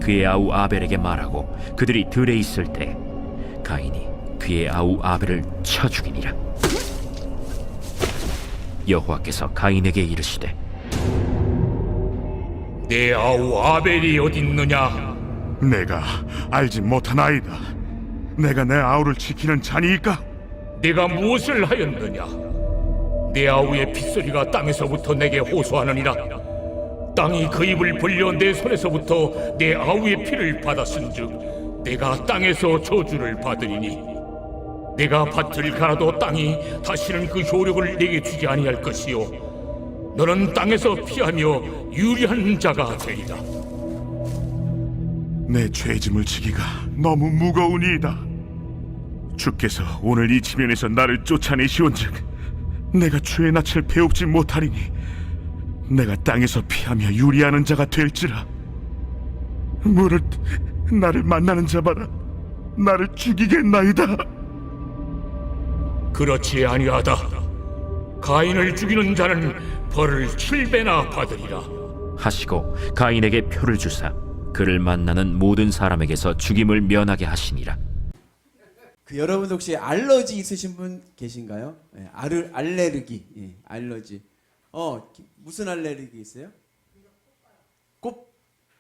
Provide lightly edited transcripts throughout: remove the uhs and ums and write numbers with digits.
그의 아우 아벨에게 말하고 그들이 들에 있을 때 가인이 그의 아우 아벨을 쳐 죽이니라. 여호와께서 가인에게 이르시되 내 아우 아벨이 어딨느냐? 내가 알지 못하나이다. 내가 내 아우를 지키는 자니이까? 내가 무엇을 하였느냐? 내 아우의 핏소리가 땅에서부터 내게 호소하느니라. 땅이 그 입을 벌려 내 손에서부터 내 아우의 피를 받았은즉 내가 땅에서 저주를 받으리니 내가 밭을 갈아도 땅이 다시는 그 효력을 내게 주지 아니할 것이요 너는 땅에서 피하며 유리한 자가 되리라. 내 죄짐을 지기가 너무 무거우니이다. 주께서 오늘 이 지면에서 나를 쫓아내시온즉 내가 주의 낯을 배웁지 못하리니 내가 땅에서 피하며 유리하는 자가 될지라. 무릇 나를 만나는 자마다 나를 죽이겠나이다. 그렇지 아니하다. 가인을 죽이는 자는 벌을 7배나 받으리라. 하시고 가인에게 표를 주사 그를 만나는 모든 사람에게서 죽임을 면하게 하시니라. 여러분 혹시 알러지 있으신 분 계신가요? 네, 알레르기, 예, 알러지. 무슨 알레르기 있어요?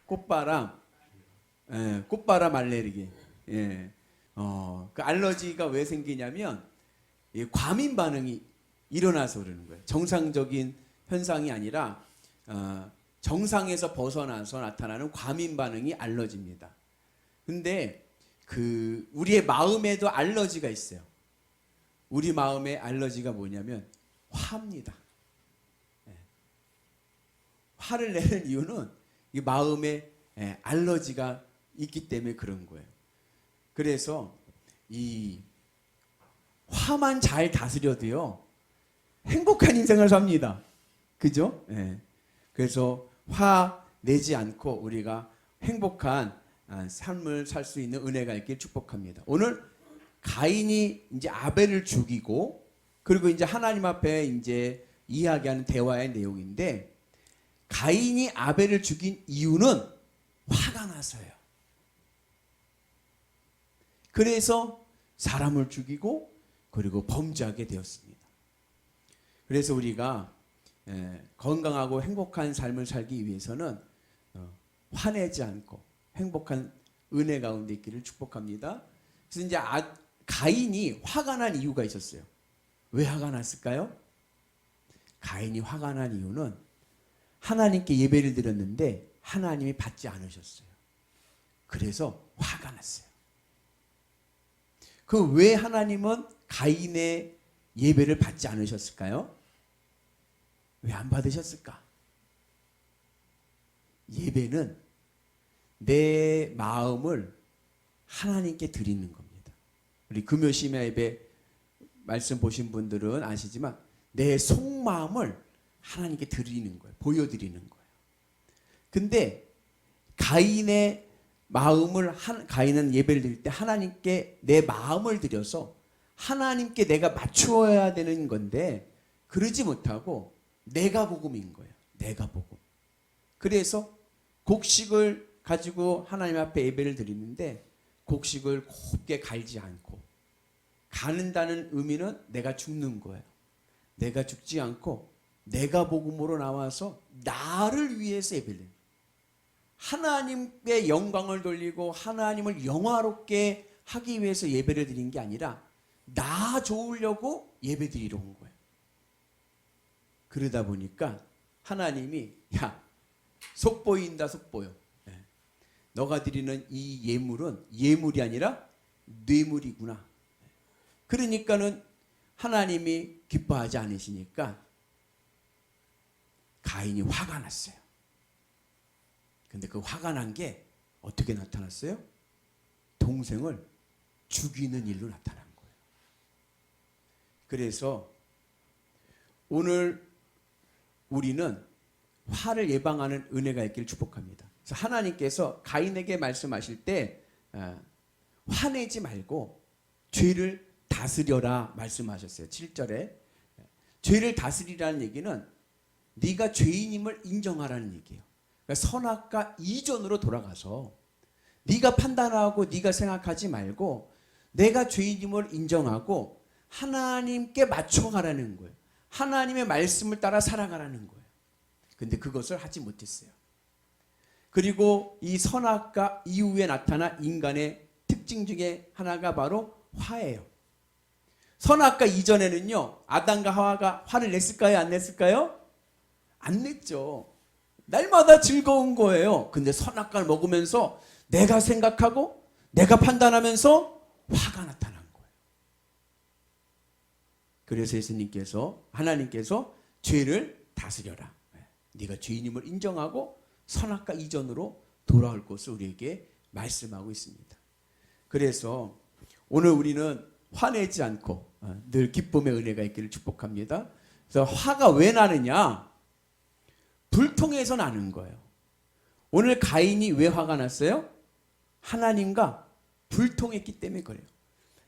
꽃바람, 예, 꽃바람 알레르기. 예, 그 알러지가 왜 생기냐면 과민 반응이 일어나서 그러는 거예요. 정상적인 현상이 아니라 정상에서 벗어나서 나타나는 과민 반응이 알러지입니다. 근데 우리의 마음에도 알러지가 있어요. 우리 마음의 알러지가 뭐냐면 화입니다. 화를 내는 이유는 이 마음에 알러지가 있기 때문에 그런 거예요. 그래서 이 화만 잘 다스려도요 행복한 인생을 삽니다. 그죠? 그래서 화 내지 않고 우리가 행복한 삶을 살 수 있는 은혜가 있길 축복합니다. 오늘 가인이 이제 아벨을 죽이고 그리고 이제 하나님 앞에 이제 이야기하는 대화의 내용인데 가인이 아벨을 죽인 이유는 화가 나서요. 그래서 사람을 죽이고 그리고 범죄하게 되었습니다. 그래서 우리가 건강하고 행복한 삶을 살기 위해서는 화내지 않고 행복한 은혜 가운데 있기를 축복합니다. 그래서 이제 가인이 화가 난 이유가 있었어요. 왜 화가 났을까요? 가인이 화가 난 이유는 하나님께 예배를 드렸는데 하나님이 받지 않으셨어요. 그래서 화가 났어요. 그 왜 하나님은 가인의 예배를 받지 않으셨을까요? 왜 안 받으셨을까? 예배는 내 마음을 하나님께 드리는 겁니다. 우리 금요 심야 예배 말씀 보신 분들은 아시지만 내 속마음을 하나님께 드리는 거예요. 보여드리는 거예요. 근데 가인의 마음을 가인은 예배를 드릴 때 하나님께 내 마음을 드려서 하나님께 내가 맞추어야 되는 건데 그러지 못하고 내가 복음인 거예요. 내가 복음. 그래서 곡식을 가지고 하나님 앞에 예배를 드리는데 곡식을 곱게 갈지 않고 가는다는 의미는 내가 죽는 거예요. 내가 죽지 않고 내가 복음으로 나와서 나를 위해서 예배를 드립니다. 하나님의 영광을 돌리고 하나님을 영화롭게 하기 위해서 예배를 드린 게 아니라 나 좋으려고 예배 드리러 온 거예요. 그러다 보니까 하나님이 속 보인다 속 보여. 너가 드리는 이 예물은 예물이 아니라 뇌물이구나. 그러니까는 하나님이 기뻐하지 않으시니까 가인이 화가 났어요. 근데 그 화가 난 게 어떻게 나타났어요? 동생을 죽이는 일로 나타난 거예요. 그래서 오늘 우리는 화를 예방하는 은혜가 있기를 축복합니다. 그래서 하나님께서 가인에게 말씀하실 때 화내지 말고 죄를 다스려라 말씀하셨어요. 7절에 죄를 다스리라는 얘기는 네가 죄인임을 인정하라는 얘기예요. 그러니까 선악과 이전으로 돌아가서 네가 판단하고 네가 생각하지 말고 내가 죄인임을 인정하고 하나님께 맞춰가라는 거예요. 하나님의 말씀을 따라 살아가라는 거예요. 근데 그것을 하지 못했어요. 그리고 이 선악과 이후에 나타난 인간의 특징 중에 하나가 바로 화예요. 선악과 이전에는요, 아담과 하와가 화를 냈을까요? 안 냈을까요? 안 냈죠. 날마다 즐거운 거예요. 근데 선악과를 먹으면서 내가 생각하고 내가 판단하면서 화가 나타난 거예요. 그래서 예수님께서, 하나님께서 죄를 다스려라. 네가 죄인임을 인정하고 선악과 이전으로 돌아올 것을 우리에게 말씀하고 있습니다. 그래서 오늘 우리는 화내지 않고 늘 기쁨의 은혜가 있기를 축복합니다. 그래서 화가 왜 나느냐? 불통해서 나는 거예요. 오늘 가인이 왜 화가 났어요? 하나님과 불통했기 때문에 그래요.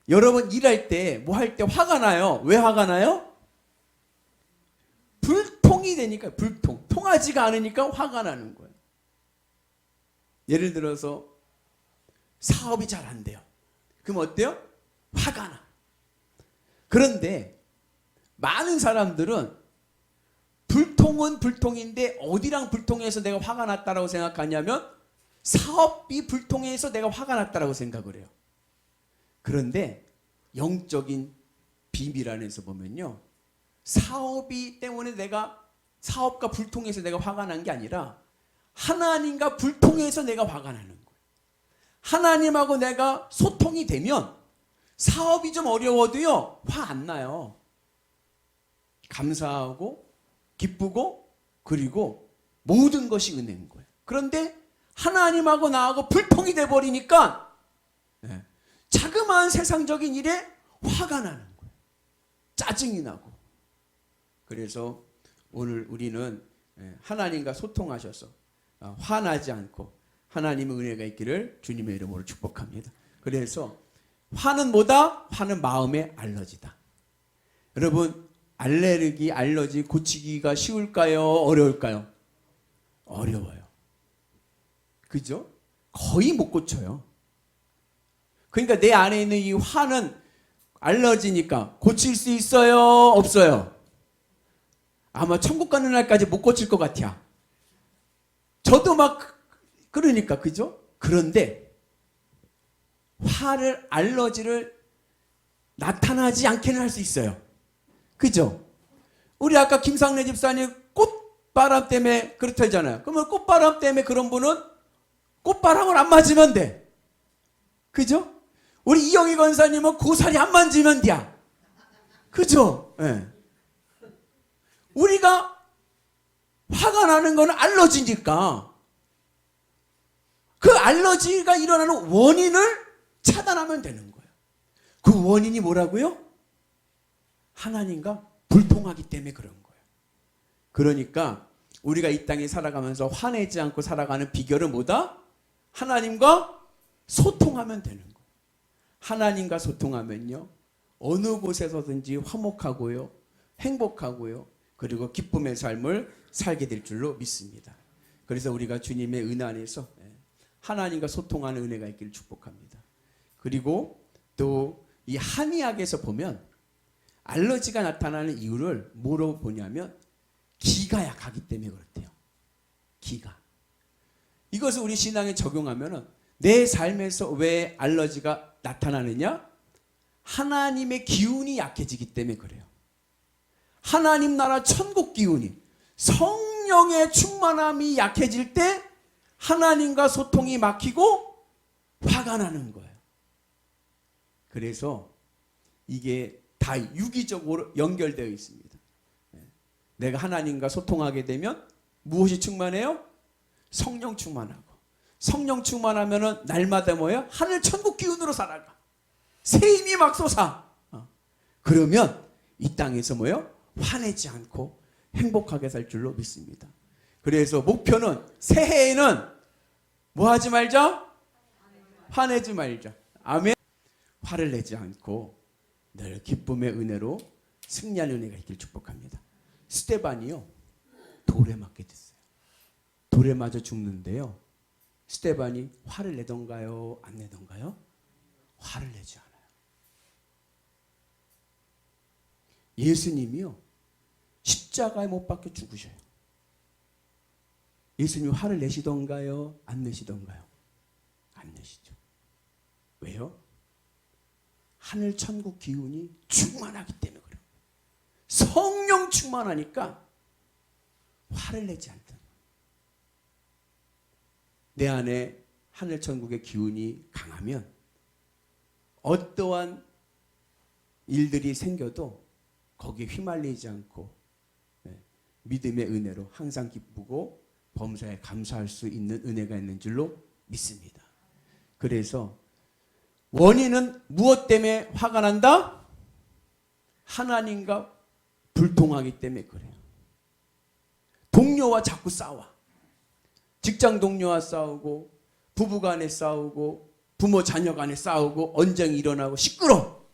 여러분 일할 때 뭐 할 때 화가 나요? 왜 화가 나요? 불통이 되니까. 불통. 통하지가 않으니까 화가 나는 거예요. 예를 들어서 사업이 잘 안 돼요. 그럼 어때요? 화가 나. 그런데 많은 사람들은 불통은 불통인데 어디랑 불통해서 내가 화가 났다라고 생각하냐면 사업이 불통해서 내가 화가 났다라고 생각을 해요. 그런데 영적인 비밀 안에서 보면요, 사업이 때문에 내가 사업과 불통해서 내가 화가 난 게 아니라 하나님과 불통해서 내가 화가 나는 거예요. 하나님하고 내가 소통이 되면 사업이 좀 어려워도요, 화 안 나요. 감사하고 기쁘고 그리고 모든 것이 은혜인 거예요. 그런데 하나님하고 나하고 불통이 돼버리니까 자그마한 세상적인 일에 화가 나는 거예요. 짜증이 나고. 그래서 오늘 우리는 하나님과 소통하셔서 화나지 않고 하나님의 은혜가 있기를 주님의 이름으로 축복합니다. 그래서 화는 뭐다? 화는 마음의 알러지다. 여러분 알러지 고치기가 쉬울까요? 어려울까요? 어려워요. 그죠? 거의 못 고쳐요. 그러니까 내 안에 있는 이 화는 알러지니까 고칠 수 있어요? 없어요? 아마 천국 가는 날까지 못 고칠 것 같아요. 저도 막 그러니까, 그죠? 그런데 알러지를 나타나지 않게는 할 수 있어요. 그죠? 우리 아까 김상래 집사님 꽃바람 때문에 그렇다잖아요. 그러면 꽃바람 때문에 그런 분은 꽃바람을 안 맞으면 돼. 그죠? 우리 이영희 권사님은 고사리 안 만지면 돼. 그죠? 네. 우리가 화가 나는 건 알러지니까 그 알러지가 일어나는 원인을 차단하면 되는 거예요. 그 원인이 뭐라고요? 하나님과 불통하기 때문에 그런 거예요. 그러니까 우리가 이 땅에 살아가면서 화내지 않고 살아가는 비결은 뭐다? 하나님과 소통하면 되는 거예요. 하나님과 소통하면요, 어느 곳에서든지 화목하고요, 행복하고요, 그리고 기쁨의 삶을 살게 될 줄로 믿습니다. 그래서 우리가 주님의 은혜 안에서 하나님과 소통하는 은혜가 있기를 축복합니다. 그리고 또 이 한의학에서 보면 알러지가 나타나는 이유를 뭐로 보냐면 기가 약하기 때문에 그렇대요. 기가. 이것을 우리 신앙에 적용하면 내 삶에서 왜 알러지가 나타나느냐? 하나님의 기운이 약해지기 때문에 그래요. 하나님 나라 천국 기운이, 성령의 충만함이 약해질 때 하나님과 소통이 막히고 화가 나는 거예요. 그래서 이게 다 유기적으로 연결되어 있습니다. 내가 하나님과 소통하게 되면 무엇이 충만해요? 성령 충만하고, 성령 충만하면은 날마다 뭐예요? 하늘 천국 기운으로 살아가. 새 힘이 막 솟아. 그러면 이 땅에서 뭐예요? 화내지 않고 행복하게 살 줄로 믿습니다. 그래서 목표는 새해에는 뭐 하지 말자? 화내지 말자. 아멘. 화를 내지 않고 늘 기쁨의 은혜로 승리하는 은혜가 있길 축복합니다. 스데반이요, 돌에 맞게 됐어요. 돌에 맞아 죽는데요, 스데반이 화를 내던가요? 안 내던가요? 화를 내지 않아요. 예수님이요, 십자가에 못 박혀 죽으셔요. 예수님이 화를 내시던가요? 안 내시던가요? 안 내시죠. 왜요? 하늘 천국 기운이 충만하기 때문에 그래요. 성령 충만하니까 화를 내지 않다. 내 안에 하늘 천국의 기운이 강하면 어떠한 일들이 생겨도 거기에 휘말리지 않고 믿음의 은혜로 항상 기쁘고 범사에 감사할 수 있는 은혜가 있는 줄로 믿습니다. 그래서 원인은 무엇 때문에 화가 난다? 하나님과 불통하기 때문에 그래요. 동료와 자꾸 싸워. 직장 동료와 싸우고, 부부 간에 싸우고, 부모 자녀 간에 싸우고, 언쟁이 일어나고 시끄러워.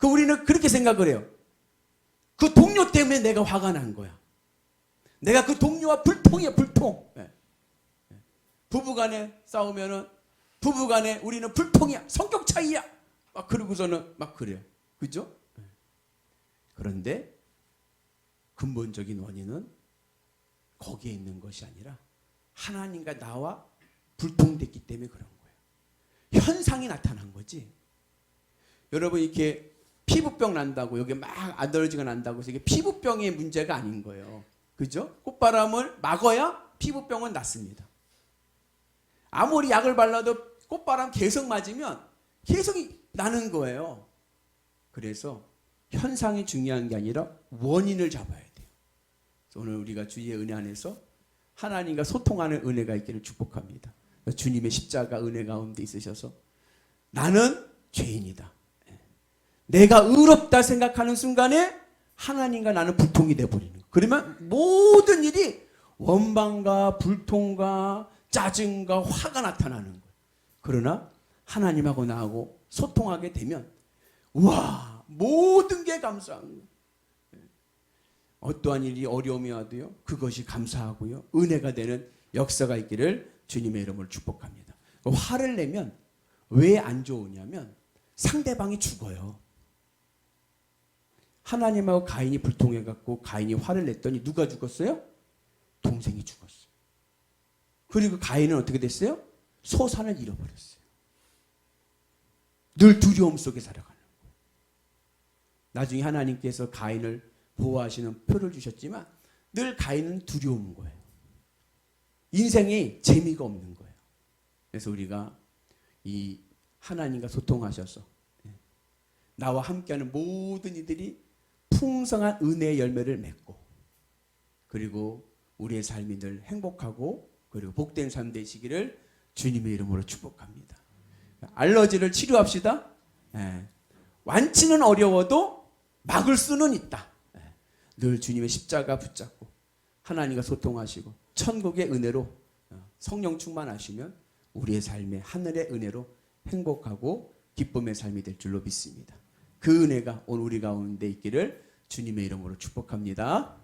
우리는 그렇게 생각을 해요. 그 동료 때문에 내가 화가 난 거야. 내가 그 동료와 불통이야, 불통. 부부 간에 싸우면은 부부 간에 우리는 불통이야, 성격 차이야. 막 그러고서는 막 그래요. 그죠? 그런데 근본적인 원인은 거기에 있는 것이 아니라 하나님과 나와 불통됐기 때문에 그런 거예요. 현상이 나타난 거지. 여러분 이렇게 피부병 난다고 여기 막 아더러지가 난다고 해서 이게 피부병의 문제가 아닌 거예요. 그죠? 꽃바람을 막아야 피부병은 낫습니다. 아무리 약을 발라도 꽃바람 계속 맞으면 계속 나는 거예요. 그래서 현상이 중요한 게 아니라 원인을 잡아야 돼요. 오늘 우리가 주의 은혜 안에서 하나님과 소통하는 은혜가 있기를 축복합니다. 주님의 십자가 은혜 가운데 있으셔서 나는 죄인이다. 내가 의롭다 생각하는 순간에 하나님과 나는 불통이 되어버리는 거예요. 그러면 모든 일이 원망과 불통과 짜증과 화가 나타나는 거예요. 그러나 하나님하고 나하고 소통하게 되면 우와, 모든 게 감사한 거예요. 어떠한 일이 어려움이 와도요, 그것이 감사하고요, 은혜가 되는 역사가 있기를 주님의 이름으로 축복합니다. 화를 내면 왜 안 좋으냐면 상대방이 죽어요. 하나님하고 가인이 불통해갖고 가인이 화를 냈더니 누가 죽었어요? 동생이 죽었어요. 그리고 가인은 어떻게 됐어요? 소산을 잃어버렸어요. 늘 두려움 속에 살아가는 거예요. 나중에 하나님께서 가인을 보호하시는 표를 주셨지만 늘 가인은 두려운 거예요. 인생이 재미가 없는 거예요. 그래서 우리가 이 하나님과 소통하셔서 나와 함께하는 모든 이들이 풍성한 은혜의 열매를 맺고, 그리고 우리의 삶이 늘 행복하고 그리고 복된 삶 되시기를 주님의 이름으로 축복합니다. 알러지를 치료합시다. 완치는 어려워도 막을 수는 있다. 늘 주님의 십자가 붙잡고 하나님과 소통하시고 천국의 은혜로 성령 충만하시면 우리의 삶의 하늘의 은혜로 행복하고 기쁨의 삶이 될 줄로 믿습니다. 그 은혜가 오늘 우리 가운데 있기를 주님의 이름으로 축복합니다.